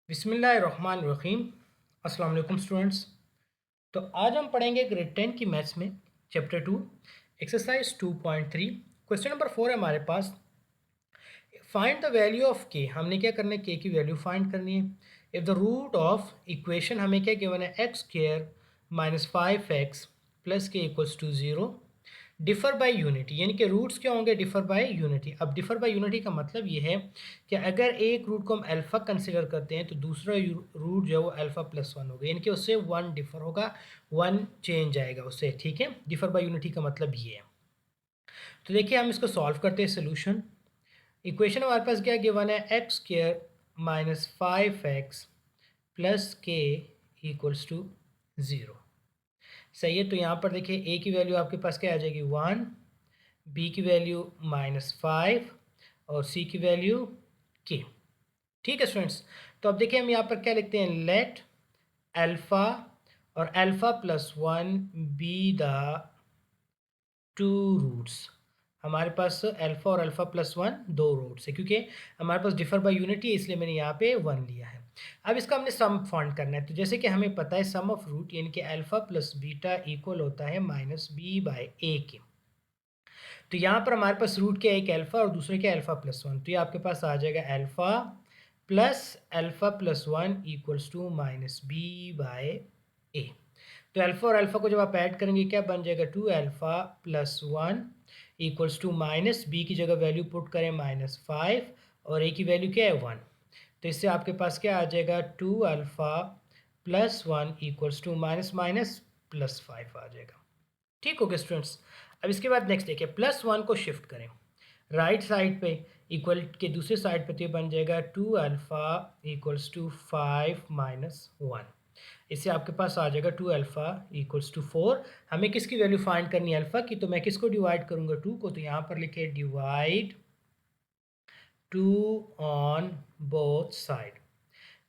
बिस्मिल्लाहिर्रहमानिर्रहीम। अस्सलाम वालेकुम स्टूडेंट्स। तो आज हम पढ़ेंगे ग्रेड 10 की मैथ्स में चैप्टर 2 एक्सरसाइज 2.3 क्वेश्चन नंबर 4 है हमारे पास। फाइंड द वैल्यू ऑफ के। हमने क्या करना है, के की वैल्यू फाइंड करनी है। If the root of equation हमें क्या गिवन है, x square minus 5x plus K equals to 0 differ by unity, यानी कि रूट्स क्या होंगे, डिफ़र बाय यूनिटी। अब डिफ़र बाय यूनिटी का मतलब ये है कि अगर एक रूट को हम अल्फ़ा कंसिडर करते हैं तो दूसरा रूट जो है वो अल्फ़ा प्लस वन होगा, यानी कि उससे वन डिफ़र होगा, वन चेंज आएगा उससे। ठीक है, डिफ़र बाय यूनिटी का मतलब ये है। तो देखिए हम इसको सॉल्व करते हैं। सोल्यूशन इक्वेशन हमारे पास क्या गिवन है, x square minus 5x plus K equals to 0। सही है, तो यहाँ पर देखिए ए की वैल्यू आपके पास क्या आ जाएगी, 1, बी की वैल्यू -5 और सी की वैल्यू के। ठीक है स्टूडेंट्स, तो अब देखिए हम यहाँ पर क्या लिखते हैं, लेट अल्फ़ा और alpha plus one be the two roots. हमारे पास अल्फ़ा और अल्फ़ा प्लस वन दो रूट्स है, क्योंकि हमारे पास डिफ़र बाय यूनिटी है इसलिए मैंने यहाँ पे वन लिया है। अब इसका हमने सम फाइंड करना है, तो जैसे कि हमें पता है सम ऑफ रूट यानी कि अल्फ़ा प्लस बीटा इक्वल होता है माइनस बी बाय ए के। तो यहाँ पर हमारे पास रूट क्या है, एक अल्फ़ा और दूसरे क्या अल्फ़ा प्लस वन, तो ये आपके पास आ जाएगा alpha plus one equals to minus B by ए। तो अल्फ़ा और अल्फ़ा को जब आप ऐड करेंगे क्या बन जाएगा, 2 alpha plus one equals to minus b की जगह वैल्यू पुट करें -5 और ए की वैल्यू क्या है 1। तो इससे आपके पास क्या आ जाएगा, 2 alpha plus one equals to minus minus plus 5 आ जाएगा। ठीक हो गया स्टूडेंट्स। अब इसके बाद नेक्स्ट देखिए, प्लस वन को शिफ्ट करें राइट साइड पे, इक्वल के दूसरे साइड पे, तो ये बन जाएगा 2 alpha equals to 5 minus one. इससे आपके पास आ जाएगा 2 अल्फ़ा इक्वल्स टू 4। हमें किसकी वैल्यू फाइंड करनी है, अल्फ़ा की, तो मैं किसको डिवाइड करूँगा, 2 को, तो यहाँ पर लिखे डिवाइड 2 ऑन बोथ साइड।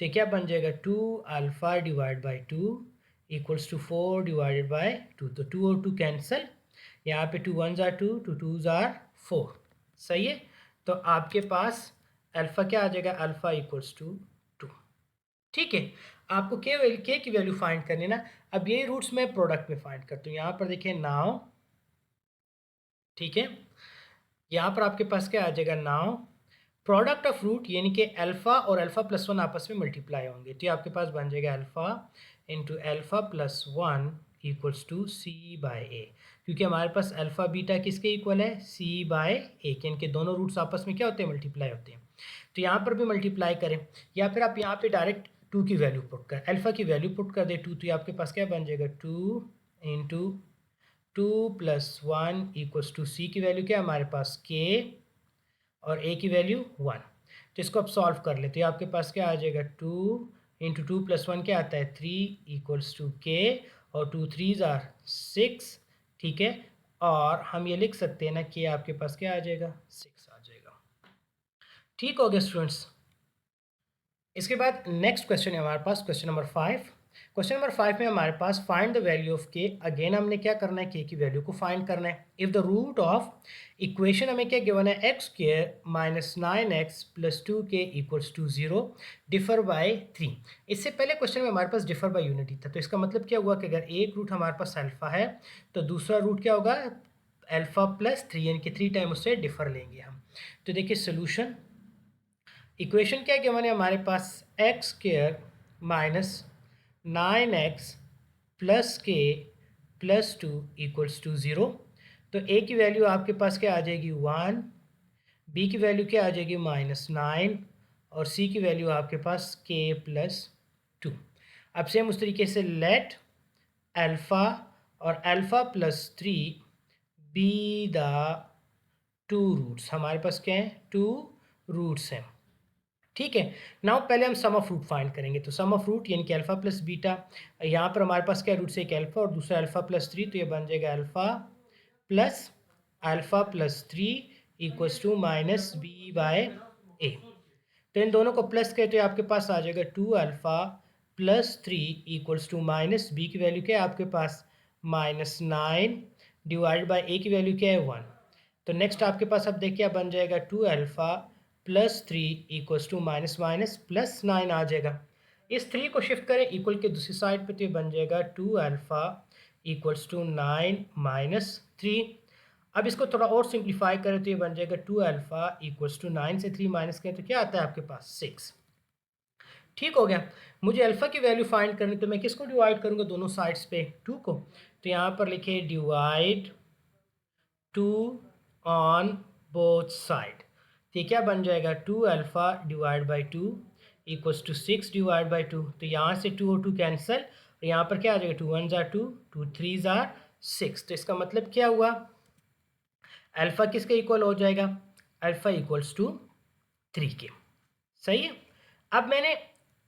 तो क्या बन जाएगा, 2 alpha divide by 2 equals to 4 divided by 2। तो 2 और 2 कैंसिल, यहाँ पे 2 1 ज़ार 2, 2 2 ज़ार 4। सही है, तो आपके पास अल्फ़ा क्या आ जाएगा, अल्फ़ा इक्वल्स टू 2। ठीक है, आपको के की वैल्यू फाइंड करनी है ना। अब ये रूट्स मैं प्रोडक्ट में फाइंड करता हूँ। यहाँ पर देखिए नाउ, ठीक है, यहाँ पर आपके पास क्या आ जाएगा, नाउ प्रोडक्ट ऑफ रूट यानी कि अल्फ़ा और अल्फ़ा प्लस वन आपस में मल्टीप्लाई होंगे, तो ये आपके पास बन जाएगा alpha into alpha plus one equals to C by A, क्योंकि हमारे पास अल्फ़ा बीटा किसके इक्वल है, सी बाय ए के। इनके दोनों रूट्स आपस में क्या होते हैं, मल्टीप्लाई होते हैं। तो यहाँ पर भी मल्टीप्लाई करें, या फिर आप यहाँ पे डायरेक्ट टू की वैल्यू पुट कर, अल्फ़ा की वैल्यू पुट कर दे टू, तो ये आपके पास क्या बन जाएगा, two into 2 plus one equals to C की वैल्यू क्या है हमारे पास, के, और ए की वैल्यू 1। तो इसको आप सॉल्व कर लेते हैं, आपके पास क्या आ जाएगा, 2 इंटू 2 प्लस वन क्या आता है, 3 इक्वल्स टू के, और 2 3 ज़ार 6। ठीक है, और हम ये लिख सकते हैं ना कि आपके पास क्या आ जाएगा, 6 आ जाएगा। ठीक हो गया स्टूडेंट्स। इसके बाद नेक्स्ट क्वेश्चन है हमारे पास, क्वेश्चन नंबर 5। क्वेश्चन नंबर 5 में हमारे पास फाइंड द वैल्यू ऑफ के। अगेन हमने क्या करना है, के की वैल्यू को फाइंड करना है। If the root of equation हमें क्या गिवन है, x square minus 9x plus 2k equals to 0 differ by 3। इससे पहले क्वेश्चन में हमारे पास डिफर बाय यूनिटी था, तो इसका मतलब क्या हुआ कि अगर एक रूट हमारे पास अल्फ़ा है तो दूसरा रूट क्या होगा, अल्फ़ा प्लस 3, यानी कि 3 टाइम उससे डिफर लेंगे हम। तो देखिए सोल्यूशन इक्वेशन क्या गिवन है हमारे पास, X square minus 9x plus K plus two equals to 0। तो ए की वैल्यू आपके पास क्या आ जाएगी, 1, बी की वैल्यू क्या आ जाएगी, -9, और सी की वैल्यू आपके पास के प्लस 2। अब सेम उस तरीके से लेट अल्फ़ा और alpha plus 3 be the two roots. हमारे पास क्या है, टू रूट्स हैं। ठीक है, नाउ पहले हम सम ऑफ रूट फाइंड करेंगे। तो सम ऑफ रूट यानी कि अल्फ़ा प्लस बीटा, यहाँ पर हमारे पास क्या रूट से, एक अल्फ़ा और दूसरा अल्फ़ा प्लस 3, तो ये बन जाएगा alpha plus 3 equals to minus B by ए। तो इन दोनों को प्लस करें तो ये आपके पास आ जाएगा 2 alpha plus 3 equals to minus b की वैल्यू क्या है आपके पास, -9 डिवाइड बाई ए की वैल्यू क्या है 1। तो नेक्स्ट आपके पास अब देखिए बन जाएगा 2 alpha plus three equals to minus minus plus 9 आ जाएगा। इस 3 को शिफ्ट करें इक्वल के दूसरी साइड पे तो ये बन जाएगा 2 अल्फ़ा इक्वल्स टू 9 माइनस 3। अब इसको थोड़ा और सिंप्लीफाई करें तो ये बन जाएगा 2 अल्फ़ा इक्वल्स टू 9 से 3 माइनस करें तो क्या आता है आपके पास 6। ठीक हो गया। मुझे अल्फ़ा की वैल्यू फाइंड करनी तो मैं किसको डिवाइड करूँगा दोनों साइड्स पे 2 को। तो यहाँ पर लिखे डिवाइड 2 ऑन बोथ साइड। तो ये क्या बन जाएगा 2 alpha divide by 2 equals to 6 divide by 2। तो यहाँ से 2 और 2 कैंसिल और यहाँ पर क्या आ जाएगा 2 1 ज़ार 2 2 3 ज़ार 6। तो इसका मतलब क्या हुआ अल्फ़ा किसके इक्वल हो जाएगा अल्फ़ा इक्वल्स टू 3 के। सही है। अब मैंने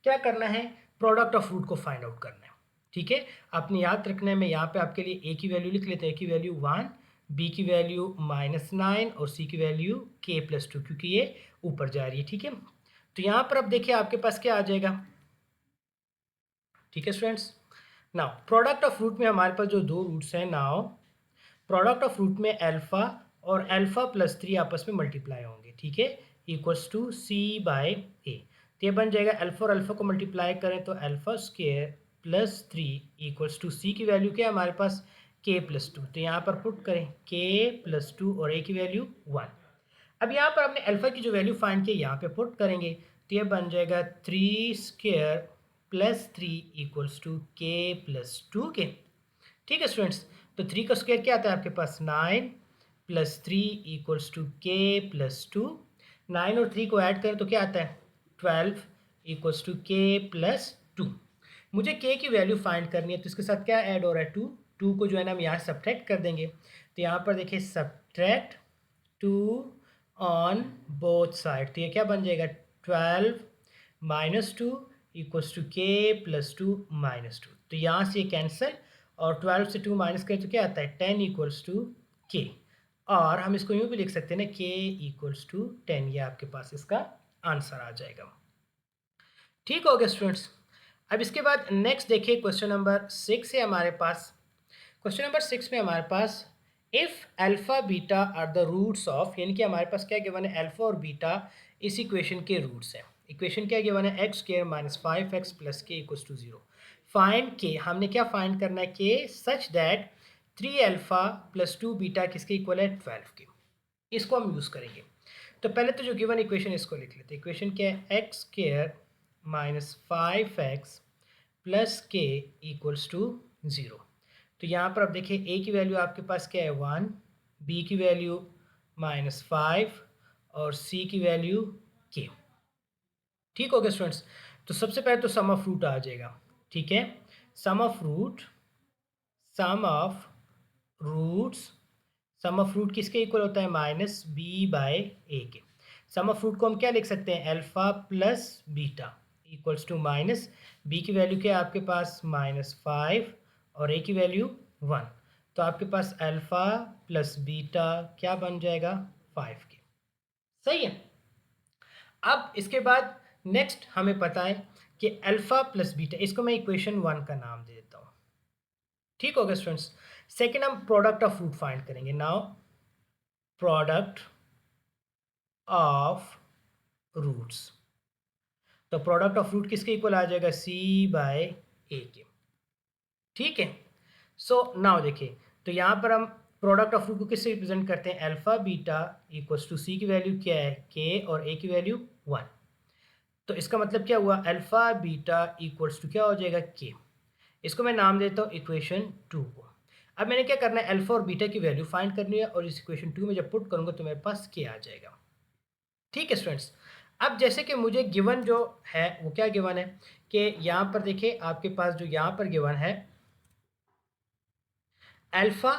क्या करना है प्रोडक्ट ऑफ रूट को फाइंड आउट करना है। ठीक है आपने याद रखना है मैं यहाँ पे आपके लिए ए की वैल्यू लिख लेते हैं। ए की वैल्यू 1 बी की वैल्यू -9 और सी की वैल्यू k+2 क्योंकि ये ऊपर जा रही है। ठीक है तो यहाँ पर अब देखिए आपके पास क्या आ जाएगा। ठीक है students now product of root में हमारे पास जो दो रूट्स हैं नाउ प्रोडक्ट ऑफ रूट में अल्फ़ा और अल्फ़ा प्लस 3 आपस में मल्टीप्लाई होंगे। ठीक है इक्वल्स टू सी बाय ए। तो ये बन जाएगा अल्फ़ा और अल्फ़ा को मल्टीप्लाई करें तो alpha square plus 3 equals to C की वैल्यू क्या है हमारे पास k+2। तो यहाँ पर पुट करें k+2 और a की वैल्यू 1। अब यहाँ पर हमने अल्फ़ा की जो वैल्यू फाइंड की यहाँ पे पुट करेंगे तो ये बन जाएगा 3 square plus 3 equals to k+2 के। ठीक है स्टूडेंट्स तो 3 का स्क्वायर क्या आता है आपके पास 9 प्लस 3 इक्वल्स टू k+2। 9 और 3 को ऐड करें तो क्या आता है 12 इक्वल्स टू k+2। मुझे k की वैल्यू फाइंड करनी है तो इसके साथ क्या ऐड हो रहा है 2 2 को जो है ना हम यहाँ सब्ट्रैक्ट कर देंगे। तो यहाँ पर देखिए सब्ट्रैक्ट 2 ऑन बोथ साइड। तो ये क्या बन जाएगा 12 -2 इक्वल्स टू k+2 -2। तो यहाँ से ये कैंसिल और 12 से 2 माइनस करें तो क्या आता है 10 इक्वल्स टू k। और हम इसको यूँ भी लिख सकते हैं ना k इक्वल्स टू 10। ये आपके पास इसका आंसर आ जाएगा। ठीक हो गया स्टूडेंट्स। अब इसके बाद नेक्स्ट देखिए क्वेश्चन नंबर 6 है हमारे पास। क्वेश्चन नंबर 6 में हमारे पास if alpha beta are the roots of यानी कि हमारे पास क्या गिवन है अल्फ़ा और बीटा इस इक्वेशन के रूट्स हैं। इक्वेशन क्या गिवन है x square minus 5x plus K equals to 0। Find के हमने क्या फाइंड करना है के such that 3 alpha plus 2 beta किसके इक्वल है 12 के। इसको हम यूज़ करेंगे। तो पहले तो जो गिवन इक्वेशन इसको लिख लेते हैं। इक्वेशन क्या है x square minus 5x plus K equals to 0। तो यहाँ पर अब देखिए ए की वैल्यू आपके पास क्या है 1 बी की वैल्यू -5 और सी की वैल्यू के। ठीक हो गया स्टूडेंट्स। तो सबसे पहले तो सम ऑफ रूट आ जाएगा। ठीक है sum of root sum of root किसके इक्वल होता है -b/a के। सम ऑफ रूट को हम क्या लिख सकते हैं alpha plus beta equals to minus b की वैल्यू क्या है आपके पास -5 और ए की वैल्यू 1। तो आपके पास अल्फ़ा प्लस बीटा क्या बन जाएगा 5 के। सही है। अब इसके बाद नेक्स्ट हमें पता है कि अल्फ़ा प्लस बीटा इसको मैं इक्वेशन 1 का नाम दे देता हूँ। ठीक हो गया स्टूडेंट्स। सेकेंड हम प्रोडक्ट ऑफ रूट फाइंड करेंगे। नाउ प्रोडक्ट ऑफ रूट्स तो प्रोडक्ट ऑफ रूट किसके इक्वल आ जाएगा c/a के। ठीक है सो नाउ देखिए तो यहाँ पर हम प्रोडक्ट ऑफ रूट को किससे रिप्रेजेंट करते हैं alpha beta equals to C की वैल्यू क्या है k और a की वैल्यू 1। तो इसका मतलब क्या हुआ अल्फ़ा बीटा इक्वल्स टू क्या हो जाएगा k। इसको मैं नाम देता हूँ इक्वेशन 2 को। अब मैंने क्या करना है अल्फ़ा और बीटा की वैल्यू फाइंड करनी है और इस इक्वेशन 2 में जब पुट करूँगा तो मेरे पास k आ जाएगा। ठीक है स्टूडेंट्स। अब जैसे कि मुझे गिवन जो है वो क्या गिवन है कि यहाँ पर देखिए आपके पास जो यहाँ पर गिवन है अल्फ़ा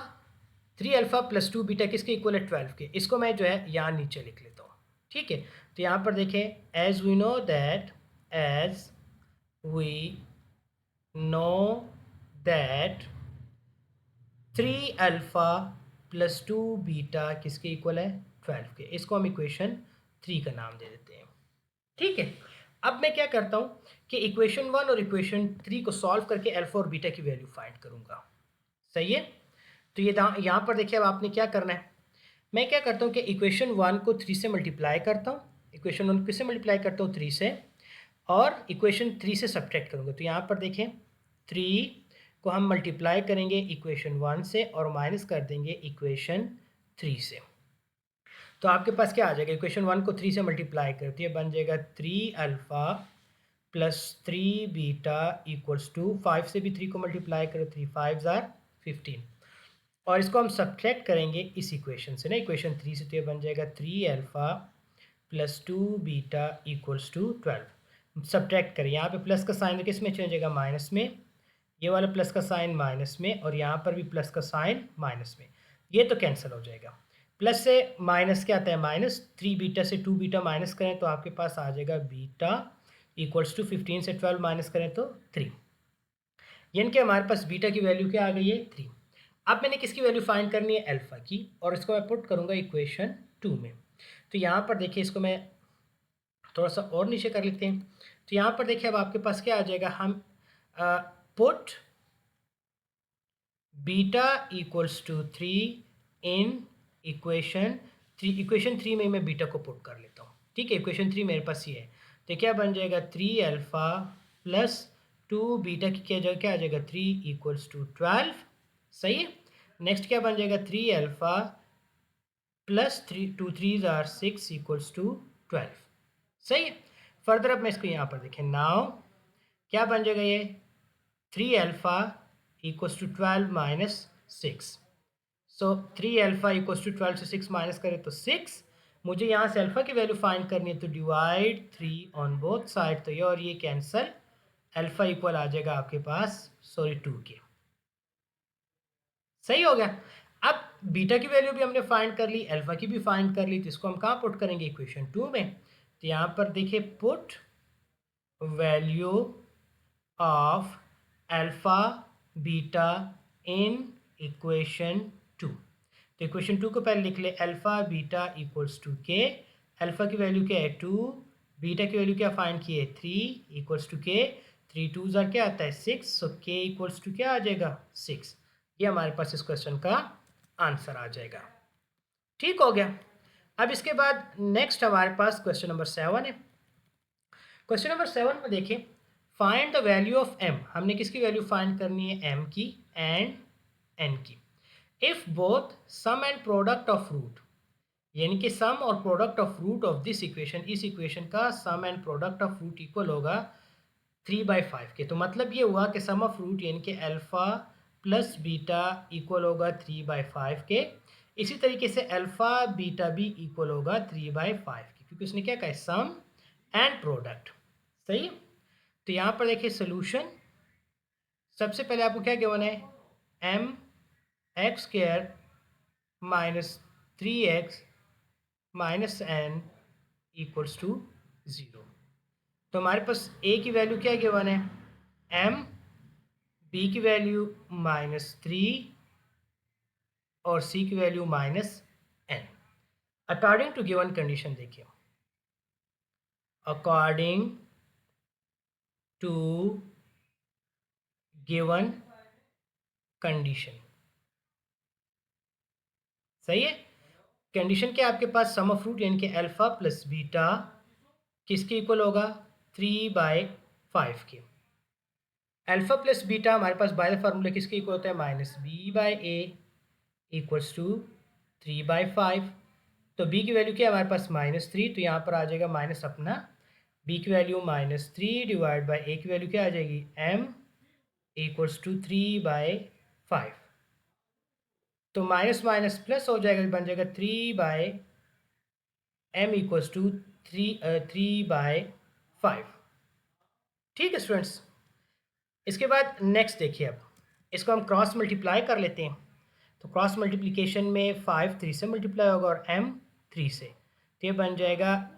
3 अल्फ़ा प्लस 2 बीटा किसके इक्वल है 12 के। इसको मैं जो है यहाँ नीचे लिख लेता हूँ। ठीक है तो यहाँ पर देखें as we know that 3 alpha plus 2 beta किसके इक्वल है 12 के। इसको हम इक्वेशन 3 का नाम दे देते हैं। ठीक है अब मैं क्या करता हूँ कि इक्वेशन 1 और इक्वेशन 3 को सॉल्व करके अल्फ़ा और बीटा की वैल्यू फाइंड करूँगा। सही है। तो ये यहाँ पर देखिए अब आपने क्या करना है मैं क्या करता हूँ कि इक्वेशन 1 को 3 से मल्टीप्लाई करता हूँ इक्वेशन 1 किससे मल्टीप्लाई करता हूँ 3 से, और इक्वेशन 3 से सब्ट्रैक्ट करूँगा। तो यहाँ पर देखें 3 को हम मल्टीप्लाई करेंगे इक्वेशन 1 से और माइनस कर देंगे इक्वेशन 3 से। तो आपके पास क्या आ जाएगा, इक्वेशन 1 को 3 से मल्टीप्लाई करें तो ये बन जाएगा 3 alpha plus 3 beta equals to 5 से भी 3 को मल्टीप्लाई करो, 3 5 ज़ार 15, और इसको हम सब्ट्रैक्ट करेंगे इस इक्वेशन से ना, इक्वेशन 3 से, तो ये बन जाएगा 3 alpha plus 2 beta equals to 12। Subtract करें, यहाँ पे प्लस का साइन किस में चेंज होगा, माइनस में, ये वाला प्लस का साइन माइनस में, और यहाँ पर भी प्लस का साइन माइनस में, ये तो कैंसिल हो जाएगा। प्लस से माइनस क्या आता है, माइनस, 3 बीटा से 2 बीटा माइनस करें तो आपके पास आ जाएगा बीटा इक्वल्स टू 15 से 12 माइनस करें तो 3, यानी कि हमारे पास बीटा की वैल्यू क्या आ गई है, 3। अब मैंने किसकी वैल्यू फाइंड करनी है, अल्फा की, और इसको मैं पुट करूँगा इक्वेशन 2 में। तो यहाँ पर देखिए, इसको मैं थोड़ा सा और नीचे कर लेते हैं। तो यहाँ पर देखिए अब आपके पास क्या आ जाएगा, हम put beta equals to 3 in equation 3, equation 3 में मैं बीटा को पुट कर लेता हूँ, ठीक है। इक्वेशन 3 मेरे पास ये है, तो क्या बन जाएगा 3 अल्फ़ा प्लस 2 बीटा की क्या आ जाएगा 3 इक्वल्स टू 12, सही है। नेक्स्ट क्या बन जाएगा 3 alpha plus 3 2 3 are 6 equals to 12, सही है। फर्दर अब मैं इसको यहाँ पर देखें, नाउ क्या बन जाएगा, ये 3 alpha equals to 12 minus 6, so 3 alpha equals to 12 से 6 माइनस करें तो 6। मुझे यहाँ से अल्फ़ा की वैल्यू फाइंड करनी है, तो डिवाइड 3 ऑन बोथ साइड, तो ये और ये कैंसल, अल्फ़ा इक्वल आ जाएगा आपके पास 2 के, सही हो गया। अब बीटा की वैल्यू भी हमने फाइंड कर ली, अल्फ़ा की भी फाइंड कर ली, तो इसको हम कहाँ पुट करेंगे, इक्वेशन 2 में। तो यहाँ पर देखिए, put value of alpha beta in equation 2। तो इक्वेशन 2 को पहले लिख ले, अल्फ़ा बीटा इक्वल्स टू के, अल्फ़ा की वैल्यू क्या है 2, बीटा की वैल्यू क्या फाइंड की है 3 इक्वल्स टू के, 3 2 ज़ार क्या आता है 6, सो के इक्वल्स टू क्या आ जाएगा 6। ये हमारे पास इस क्वेश्चन का आंसर आ जाएगा, ठीक हो गया। अब इसके बाद नेक्स्ट हमारे पास क्वेश्चन नंबर 7 है। क्वेश्चन नंबर 7 में देखिए, find the value of m, हमने किसकी वैल्यू फाइंड करनी है, m की एंड n की, if both sum and product of root, यानी कि सम और product of root of this equation, इस इक्वेशन का sum and product of root equal होगा 3/5 के। तो मतलब ये हुआ कि सम ऑफ रूट यानी कि अल्फ़ा प्लस बीटा इक्वल होगा 3/5 के। इसी तरीके से अल्फ़ा बीटा भी इक्वल होगा 3/5 के, क्योंकि उसने क्या कहा, सम एंड प्रोडक्ट, सही है। तो यहाँ पर देखिए सोल्यूशन, सबसे पहले आपको क्या गिवन है, m x square minus 3x minus n equals to 0। तो हमारे पास a की वैल्यू क्या गिवन है, m, b की वैल्यू -3 और c की value -n। According to given condition देखिए, अकॉर्डिंग टू गिवन कंडीशन, सही है। कंडीशन क्या आपके पास, सम ऑफ रूट यानी कि अल्फा प्लस बीटा किसके इक्वल होगा, 3/5 के। अल्फा प्लस बीटा हमारे पास बाय द फार्मूला किसके इक्वल होता है, -b/a इक्वल्स टू 3/5। तो b की वैल्यू क्या है हमारे पास -3, तो यहाँ पर आ जाएगा माइनस अपना b की वैल्यू -3 डिवाइड बाई a की वैल्यू क्या आ जाएगी, m इक्वल्स टू 3/5। तो माइनस माइनस प्लस हो जाएगा, बन जाएगा 3/m इक्वल्स टू 3/5, ठीक है स्टूडेंट्स। इसके बाद नेक्स्ट देखिए, अब इसको हम क्रॉस मल्टीप्लाई कर लेते हैं। तो क्रॉस मल्टीप्लिकेशन में 5 3 से मल्टीप्लाई होगा और m 3 से, तो ये बन जाएगा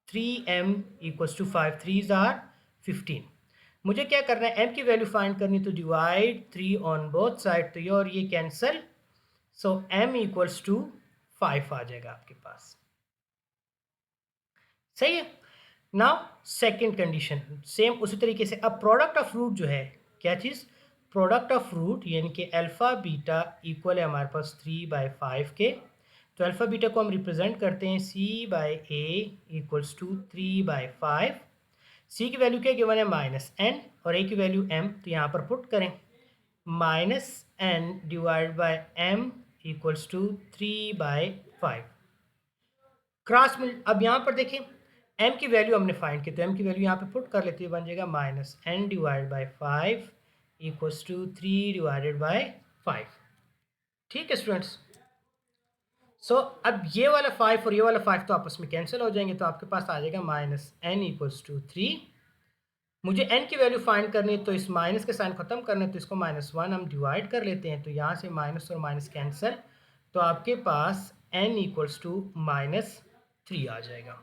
3m इक्वल्स टू 5 3 आर 15। मुझे क्या करना है, m की वैल्यू फाइंड करनी, तो डिवाइड 3 ऑन बोथ साइड, तो ये और ये cancel, so m equals to 5 आ जाएगा आपके पास, सही है। नाउ सेकंड कंडीशन सेम उसी तरीके से, अब प्रोडक्ट ऑफ रूट जो है, क्या चीज़, प्रोडक्ट ऑफ रूट यानी कि अल्फ़ा बीटा इक्वल है हमारे पास 3/5 के। तो अल्फ़ा बीटा को हम रिप्रेजेंट करते हैं C/A इक्वल्स टू 3/5। C की वैल्यू क्या गिवन है -n और A की वैल्यू m, तो यहाँ पर पुट करें -n divide by m equals to 3/5। Cross मिल अब यहाँ पर देखें m की वैल्यू हमने फाइंड की, तो m की वैल्यू यहाँ पे पुट कर लेते हैं, बन जाएगा -n divide by 5 equals to 3 divided by 5। ठीक है स्टूडेंट्स। सो अब ये वाला 5 और ये वाला 5 तो आपस में कैंसिल हो जाएंगे, तो आपके पास आ जाएगा -n इक्वल्स टू 3। मुझे n की वैल्यू फाइंड करनी है, तो इस माइनस के साइन खत्म करने, तो इसको -1 हम डिवाइड कर लेते हैं, तो यहाँ से माइनस और माइनस कैंसिल, तो आपके पास n इक्वल्स टू -3 आ जाएगा।